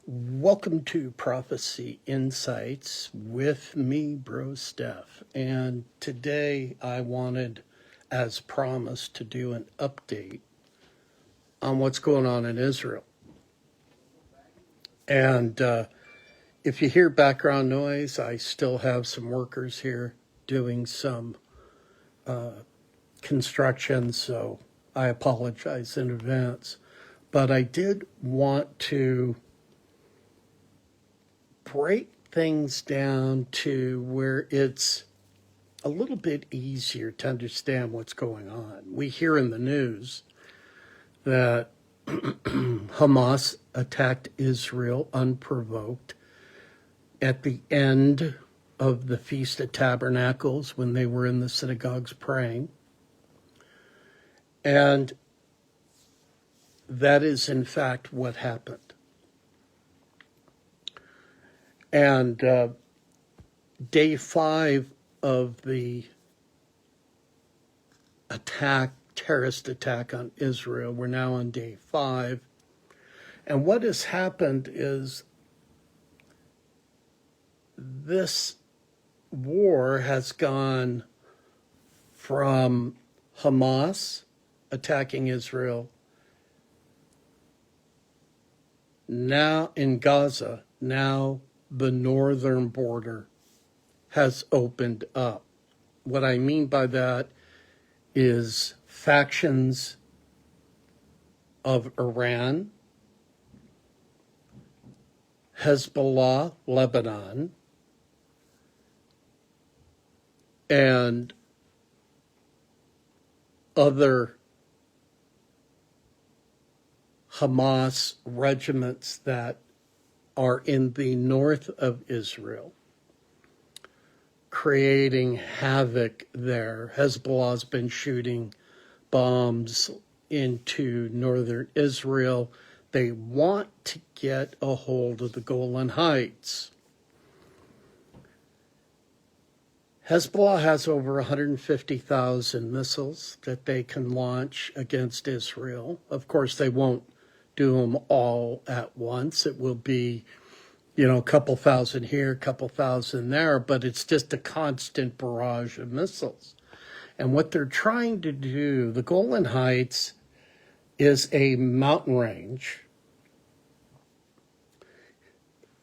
Welcome to Prophecy Insights with me, Bro Steph. And today I wanted, as promised, to do an update on what's going on in Israel. And if you hear background noise, I still have some workers here doing some construction, so I apologize in advance. But I did want to break things down to where it's a little bit easier to understand what's going on. We hear in the news that Hamas attacked Israel unprovoked at the end of the Feast of Tabernacles when they were in the synagogues praying. And that is, in fact, what happened. And day 5 of the terrorist attack on Israel, we're now on day 5. And what has happened is this war has gone from Hamas attacking Israel, now in Gaza, now the northern border has opened up. What I mean by that is factions of Iran, Hezbollah, Lebanon, and other Hamas regiments that are in the north of Israel, creating havoc there. Hezbollah's been shooting bombs into northern Israel. They want to get a hold of the Golan Heights. Hezbollah has over 150,000 missiles that they can launch against Israel. Of course, they won't do them all at once. It will be, a couple thousand here, a couple thousand there, but it's just a constant barrage of missiles. And what they're trying to do, the Golan Heights is a mountain range.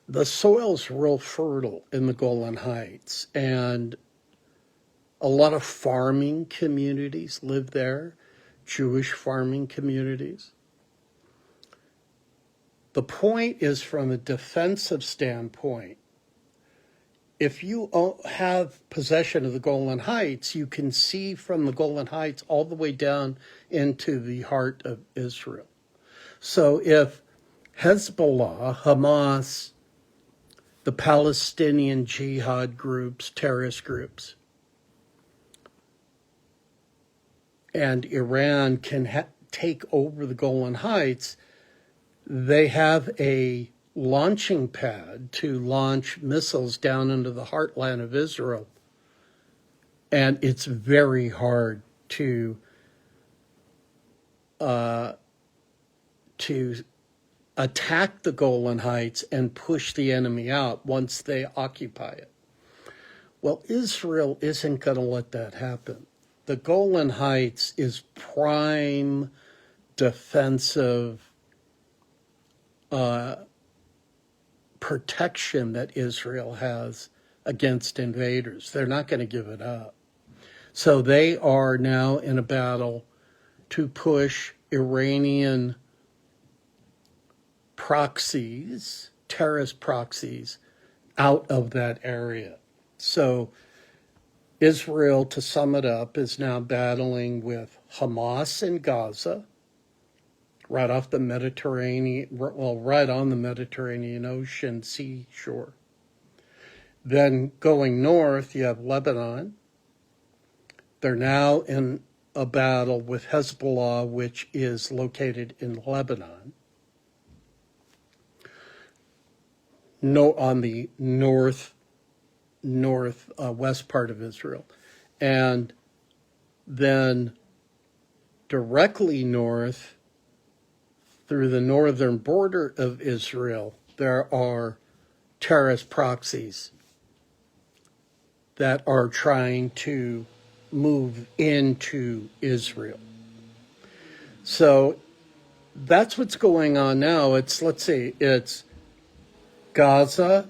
The soil's real fertile in the Golan Heights, and a lot of farming communities live there, Jewish farming communities. The point is, from a defensive standpoint, if you have possession of the Golan Heights, you can see from the Golan Heights all the way down into the heart of Israel. So if Hezbollah, Hamas, the Palestinian jihad groups, terrorist groups, and Iran can take over the Golan Heights, they have a launching pad to launch missiles down into the heartland of Israel. And it's very hard to attack the Golan Heights and push the enemy out once they occupy it. Well, Israel isn't going to let that happen. The Golan Heights is prime defensive protection that Israel has against invaders. They're not going to give it up. So they are now in a battle to push Iranian proxies, terrorist proxies, out of that area. So Israel, to sum it up, is now battling with Hamas in Gaza, right off the Mediterranean, right on the Mediterranean Ocean seashore. Then going north, you have Lebanon. They're now in a battle with Hezbollah, which is located in Lebanon. On the northwest part of Israel. And then directly north, through the northern border of Israel, there are terrorist proxies that are trying to move into Israel. So that's what's going on now. It's Gaza,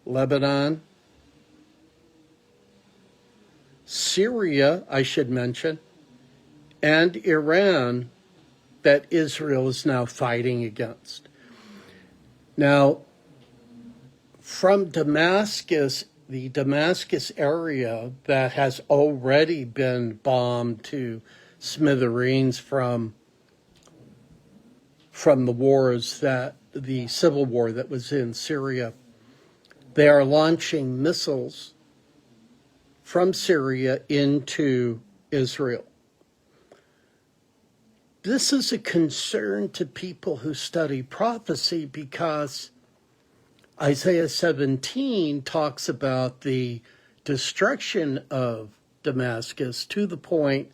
Lebanon, Syria, I should mention, and Iran that Israel is now fighting against. Now, from Damascus, the Damascus area that has already been bombed to smithereens from the civil war that was in Syria, they are launching missiles from Syria into Israel. This is a concern to people who study prophecy because Isaiah 17 talks about the destruction of Damascus to the point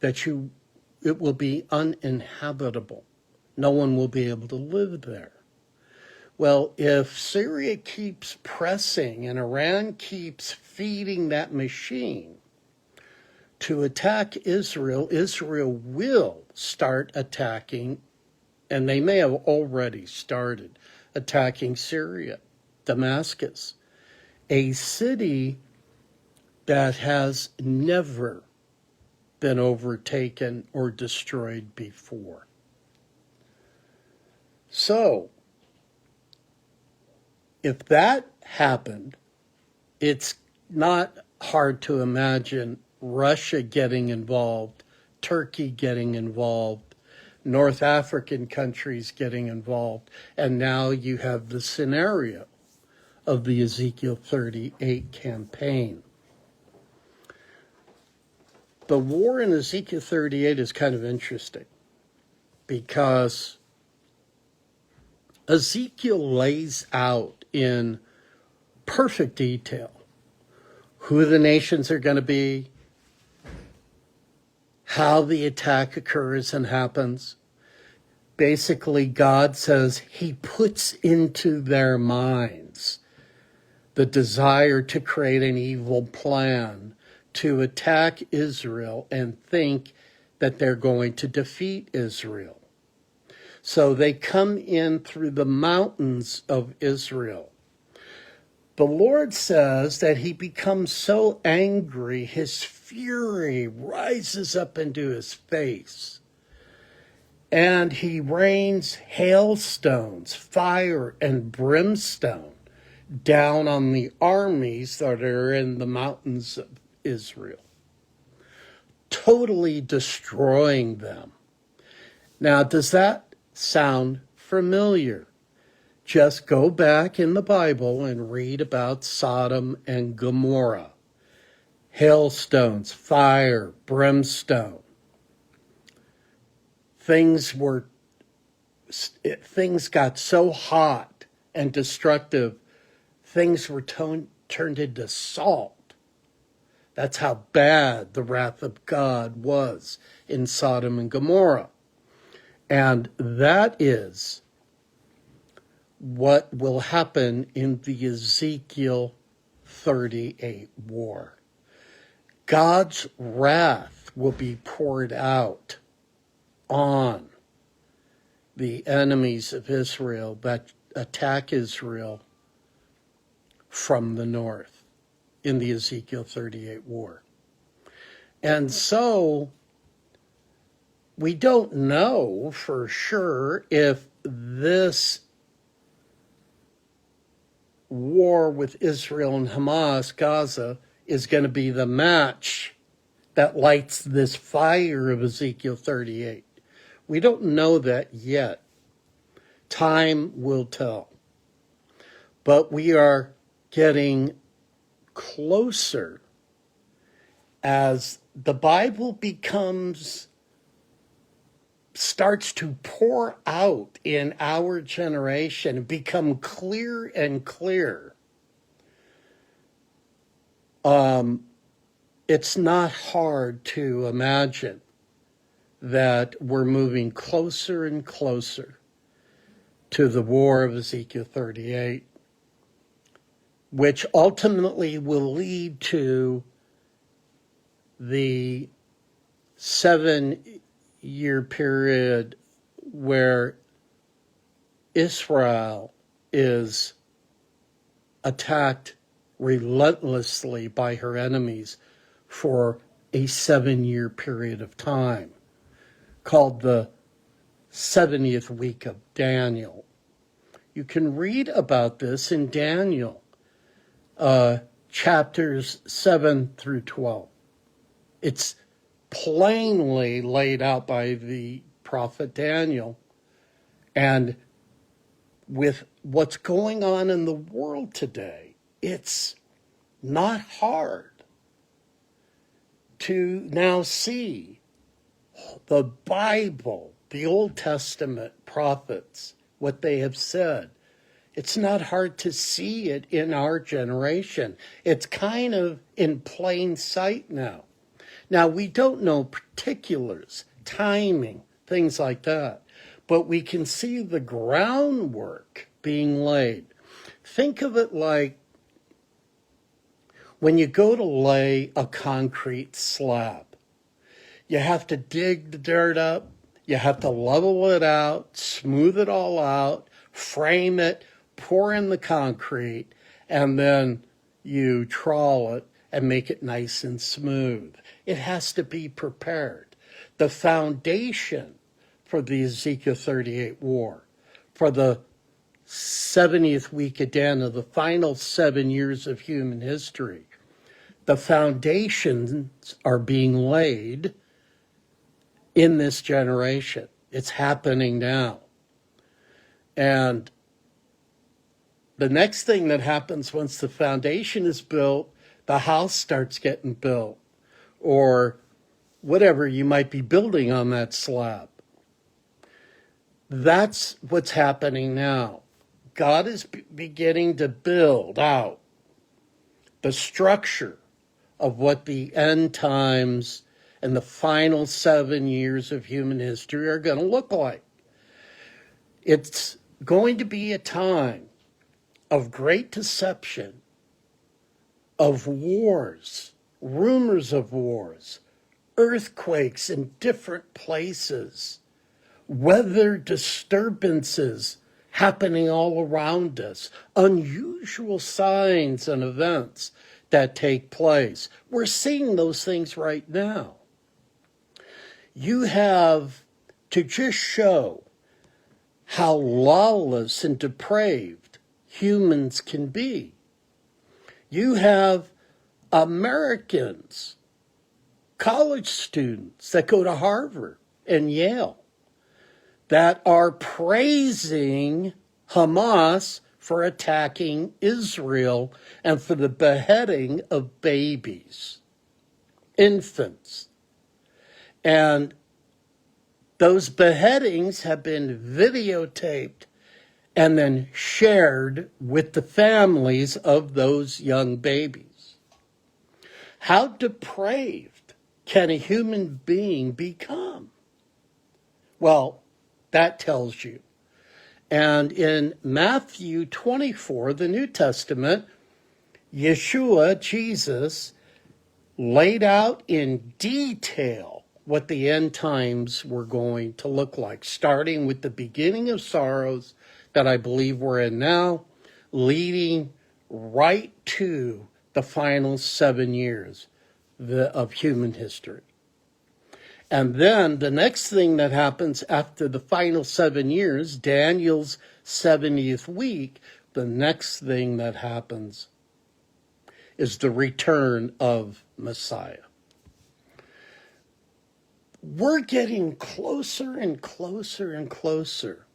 that it will be uninhabitable. No one will be able to live there. Well, if Syria keeps pressing and Iran keeps feeding that machine to attack Israel, Israel will start attacking, and they may have already started attacking Syria, Damascus, a city that has never been overtaken or destroyed before. So, if that happened, it's not hard to imagine Russia getting involved, Turkey getting involved, North African countries getting involved, and now you have the scenario of the Ezekiel 38 campaign. The war in Ezekiel 38 is kind of interesting because Ezekiel lays out in perfect detail who the nations are going to be, how the attack occurs and happens. Basically, God says he puts into their minds the desire to create an evil plan to attack Israel and think that they're going to defeat Israel. So they come in through the mountains of Israel. The Lord says that he becomes so angry, his fury rises up into his face. And he rains hailstones, fire, and brimstone down on the armies that are in the mountains of Israel, totally destroying them. Now, does that sound familiar? Just go back in the Bible and read about Sodom and Gomorrah. Hailstones, fire, brimstone. Things got so hot and destructive, things were turned into salt. That's how bad the wrath of God was in Sodom and Gomorrah. And that is what will happen in the Ezekiel 38 war. God's wrath will be poured out on the enemies of Israel that attack Israel from the north in the Ezekiel 38 war. And so we don't know for sure if this war with Israel and Hamas, Gaza, is going to be the match that lights this fire of Ezekiel 38. We don't know that yet. Time will tell. But we are getting closer as the Bible starts to pour out in our generation and become clear and clear. It's not hard to imagine that we're moving closer and closer to the war of Ezekiel 38, which ultimately will lead to the 7-year period where Israel is attacked relentlessly by her enemies for a 7-year period of time, called the 70th week of Daniel. You can read about this in Daniel, chapters 7 through 12. It's plainly laid out by the prophet Daniel. And with what's going on in the world today, it's not hard to now see the Bible, the Old Testament prophets, what they have said. It's not hard to see it in our generation. It's kind of in plain sight now. Now, we don't know particulars, timing, things like that, but we can see the groundwork being laid. Think of it like when you go to lay a concrete slab. You have to dig the dirt up, you have to level it out, smooth it all out, frame it, pour in the concrete, and then you trowel it and make it nice and smooth. It has to be prepared. The foundation for the Ezekiel 38 war, for the 70th week of Daniel, the final 7 years of human history, the foundations are being laid in this generation. It's happening now. And the next thing that happens once the foundation is built, the house starts getting built, or whatever you might be building on that slab. That's what's happening now. God is beginning to build out the structure of what the end times and the final 7 years of human history are going to look like. It's going to be a time of great deception, of wars, rumors of wars, earthquakes in different places, weather disturbances happening all around us, unusual signs and events that take place. We're seeing those things right now. You have to just show how lawless and depraved humans can be. You have Americans, college students that go to Harvard and Yale, that are praising Hamas for attacking Israel and for the beheading of babies, infants. And those beheadings have been videotaped and then shared with the families of those young babies. How depraved can a human being become? Well, that tells you. And in Matthew 24, the New Testament, Yeshua, Jesus, laid out in detail what the end times were going to look like, starting with the beginning of sorrows that I believe we're in now, leading right to the final 7 years of human history. And then the next thing that happens after the final 7 years, Daniel's 70th week, the next thing that happens is the return of Messiah. We're getting closer and closer and closer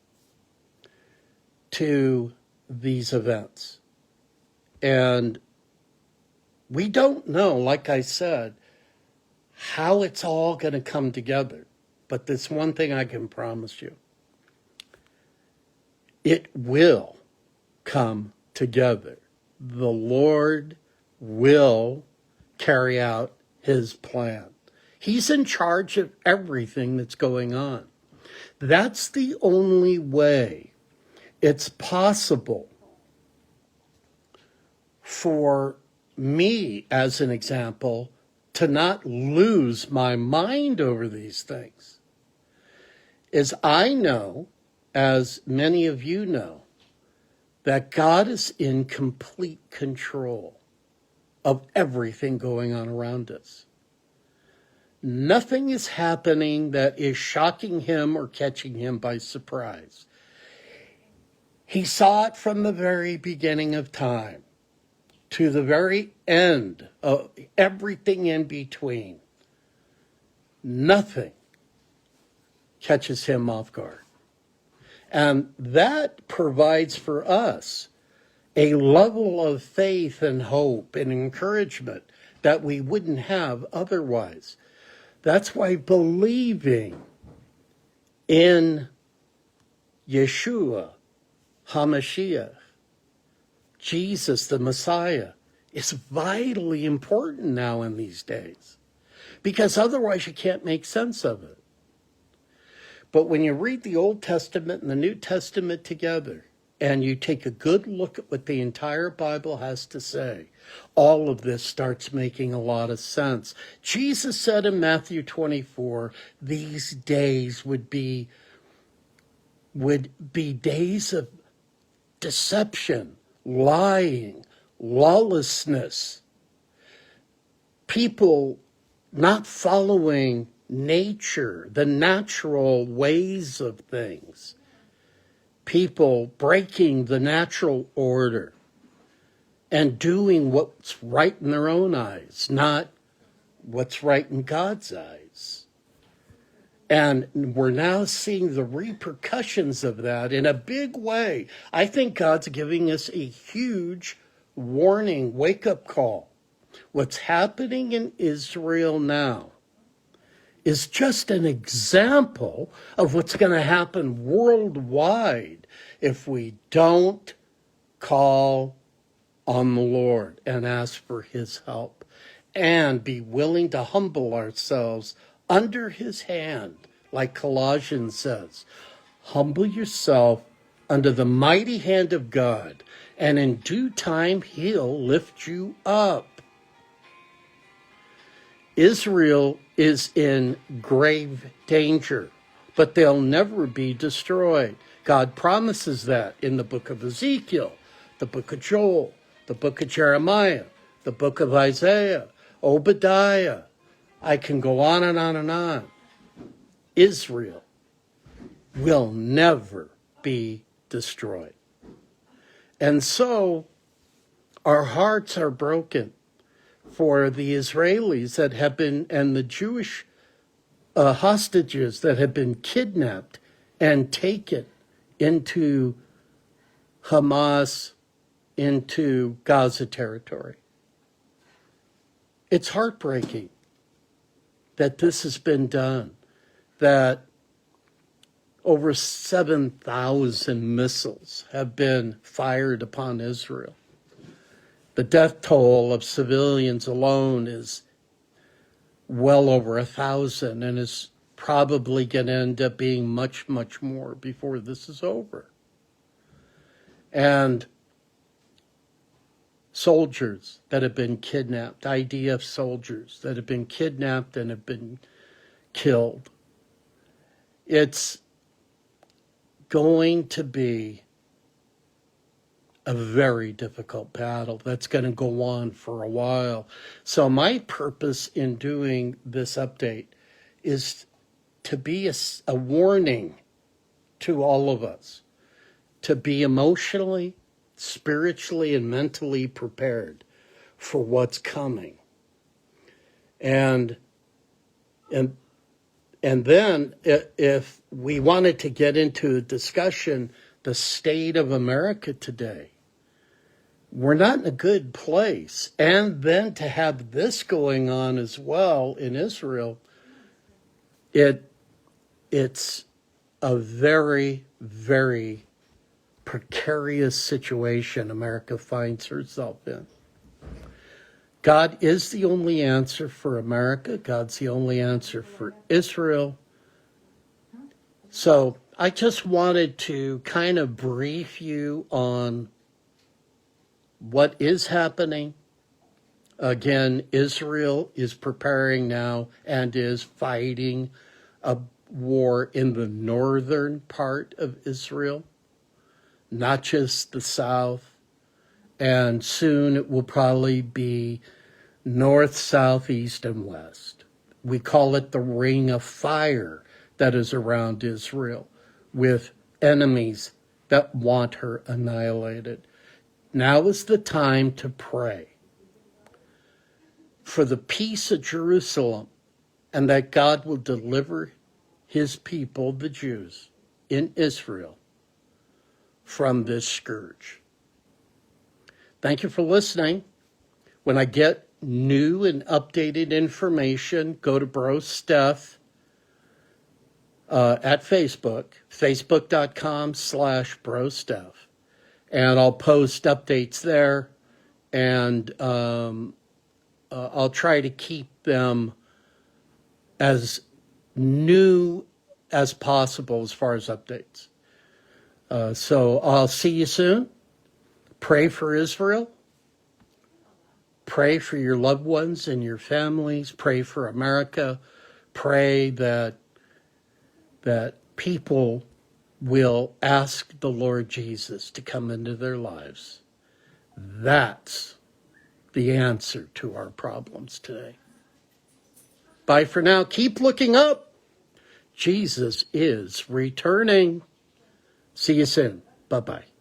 to these events. And we don't know, like I said, how it's all going to come together. But there's one thing I can promise you. It will come together. The Lord will carry out his plan. He's in charge of everything that's going on. That's the only way it's possible for me, as an example, to not lose my mind over these things. Is I know, as many of you know, that God is in complete control of everything going on around us. Nothing is happening that is shocking him or catching him by surprise. He saw it from the very beginning of time to the very end of everything in between. Nothing catches him off guard. And that provides for us a level of faith and hope and encouragement that we wouldn't have otherwise. That's why believing in Yeshua HaMashiach, Jesus the Messiah, is vitally important now in these days, because otherwise you can't make sense of it. But when you read the Old Testament and the New Testament together, and you take a good look at what the entire Bible has to say, all of this starts making a lot of sense. Jesus said in Matthew 24, these days would be days of deception, lying, lawlessness, people not following nature, the natural ways of things, people breaking the natural order and doing what's right in their own eyes, not what's right in God's eyes. And we're now seeing the repercussions of that in a big way. I think God's giving us a huge warning, wake-up call. What's happening in Israel now is just an example of what's going to happen worldwide if we don't call on the Lord and ask for his help and be willing to humble ourselves under his hand, like Colossians says. Humble yourself under the mighty hand of God, and in due time he'll lift you up. Israel is in grave danger, but they'll never be destroyed. God promises that in the book of Ezekiel, the book of Joel, the book of Jeremiah, the book of Isaiah, Obadiah. I can go on and on and on. Israel will never be destroyed. And so our hearts are broken for the Israelis that have been, and the Jewish hostages that have been kidnapped and taken into Hamas, into Gaza territory. It's heartbreaking that this has been done, that over 7,000 missiles have been fired upon Israel. The death toll of civilians alone is well over 1,000 and is probably going to end up being much, much more before this is over. And soldiers that have been kidnapped, IDF soldiers that have been kidnapped and have been killed. It's going to be a very difficult battle that's going to go on for a while. So my purpose in doing this update is to be a warning to all of us, to be emotionally, spiritually, and mentally prepared for what's coming. And then if we wanted to get into a discussion, the state of America today, we're not in a good place. And then to have this going on as well in Israel, it's a very, very precarious situation America finds herself in. God is the only answer for America. God's the only answer for Israel. So I just wanted to kind of brief you on what is happening. Again, Israel is preparing now and is fighting a war in the northern part of Israel, not just the south. And soon it will probably be north, south, east, and west. We call it the ring of fire that is around Israel, with enemies that want her annihilated. Now is the time to pray for the peace of Jerusalem, and that God will deliver his people, the Jews, in Israel from this scourge. Thank you for listening. When I get new and updated information, go to Bro Steph at Facebook, facebook.com/BroSteph. And I'll post updates there, and I'll try to keep them as new as possible as far as updates. So I'll see you soon. Pray for Israel. Pray for your loved ones and your families. Pray for America. Pray that people will ask the Lord Jesus to come into their lives. That's the answer to our problems today. Bye for now. Keep looking up. Jesus is returning. See you soon. Bye-bye.